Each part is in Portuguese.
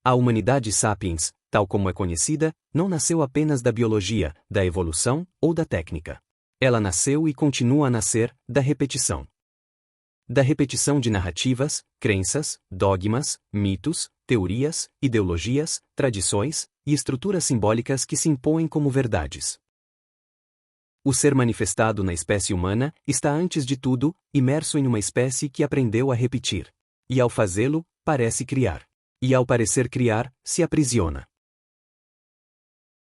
A humanidade sapiens, tal como é conhecida, não nasceu apenas da biologia, da evolução ou da técnica. Ela nasceu e continua a nascer da repetição. Da repetição de narrativas, crenças, dogmas, mitos, teorias, ideologias, tradições e estruturas simbólicas que se impõem como verdades. O ser manifestado na espécie humana está antes de tudo imerso em uma espécie que aprendeu a repetir. E ao fazê-lo, parece criar. E ao parecer criar, se aprisiona.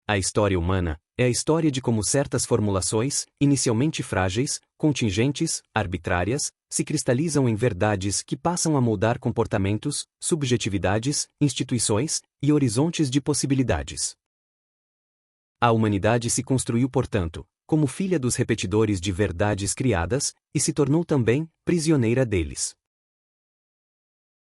A história humana é a história de como certas formulações, inicialmente frágeis, contingentes, arbitrárias, se cristalizam em verdades que passam a moldar comportamentos, subjetividades, instituições e horizontes de possibilidades. A humanidade se construiu, portanto, como filha dos repetidores de verdades criadas, e se tornou também prisioneira deles.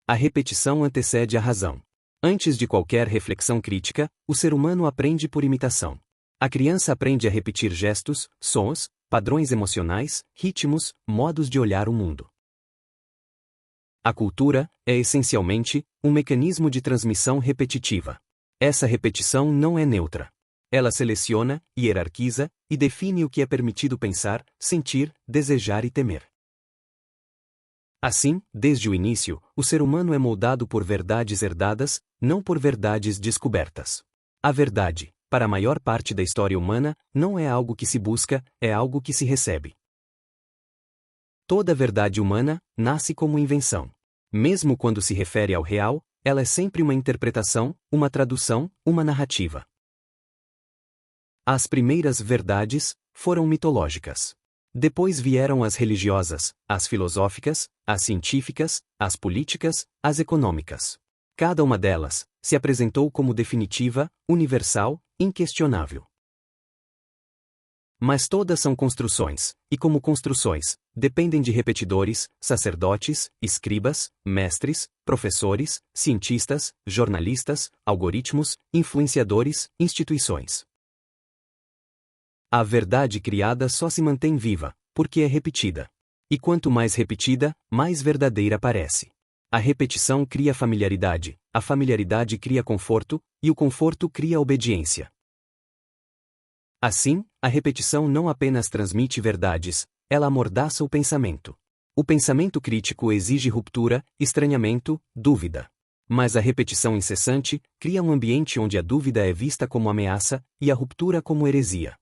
A repetição antecede a razão. Antes de qualquer reflexão crítica, o ser humano aprende por imitação. A criança aprende a repetir gestos, sons, padrões emocionais, ritmos, modos de olhar o mundo. A cultura é essencialmente um mecanismo de transmissão repetitiva. Essa repetição não é neutra. Ela seleciona, hierarquiza e define o que é permitido pensar, sentir, desejar e temer. Assim, desde o início, o ser humano é moldado por verdades herdadas, não por verdades descobertas. A verdade, para a maior parte da história humana, não é algo que se busca, é algo que se recebe. Toda verdade humana nasce como invenção. Mesmo quando se refere ao real, ela é sempre uma interpretação, uma tradução, uma narrativa. As primeiras verdades foram mitológicas. Depois vieram as religiosas, as filosóficas, as científicas, as políticas, as econômicas. Cada uma delas se apresentou como definitiva, universal, inquestionável. Mas todas são construções, e como construções, dependem de repetidores, sacerdotes, escribas, mestres, professores, cientistas, jornalistas, algoritmos, influenciadores, instituições. A verdade criada só se mantém viva, porque é repetida. E quanto mais repetida, mais verdadeira parece. A repetição cria familiaridade, a familiaridade cria conforto, e o conforto cria obediência. Assim, a repetição não apenas transmite verdades, ela amordaça o pensamento. O pensamento crítico exige ruptura, estranhamento, dúvida. Mas a repetição incessante cria um ambiente onde a dúvida é vista como ameaça e a ruptura como heresia.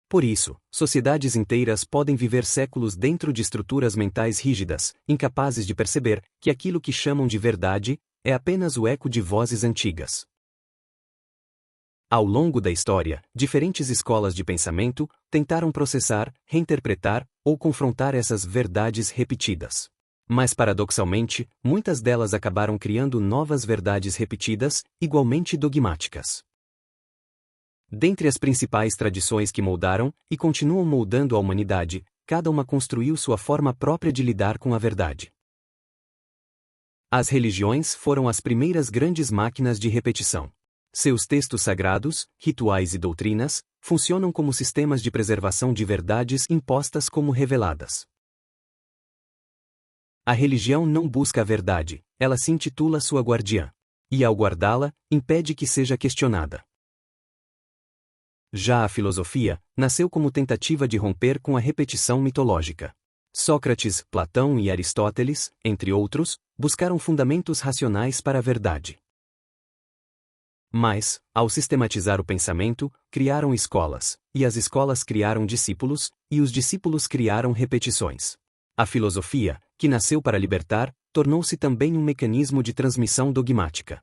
Por isso, sociedades inteiras podem viver séculos dentro de estruturas mentais rígidas, incapazes de perceber que aquilo que chamam de verdade é apenas o eco de vozes antigas. Ao longo da história, diferentes escolas de pensamento tentaram processar, reinterpretar ou confrontar essas verdades repetidas. Mas paradoxalmente, muitas delas acabaram criando novas verdades repetidas, igualmente dogmáticas. Dentre as principais tradições que moldaram e continuam moldando a humanidade, cada uma construiu sua forma própria de lidar com a verdade. As religiões foram as primeiras grandes máquinas de repetição. Seus textos sagrados, rituais e doutrinas funcionam como sistemas de preservação de verdades impostas como reveladas. A religião não busca a verdade, ela se intitula sua guardiã. E ao guardá-la, impede que seja questionada. Já a filosofia nasceu como tentativa de romper com a repetição mitológica. Sócrates, Platão e Aristóteles, entre outros, buscaram fundamentos racionais para a verdade. Mas, ao sistematizar o pensamento, criaram escolas, e as escolas criaram discípulos, e os discípulos criaram repetições. A filosofia, que nasceu para libertar, tornou-se também um mecanismo de transmissão dogmática.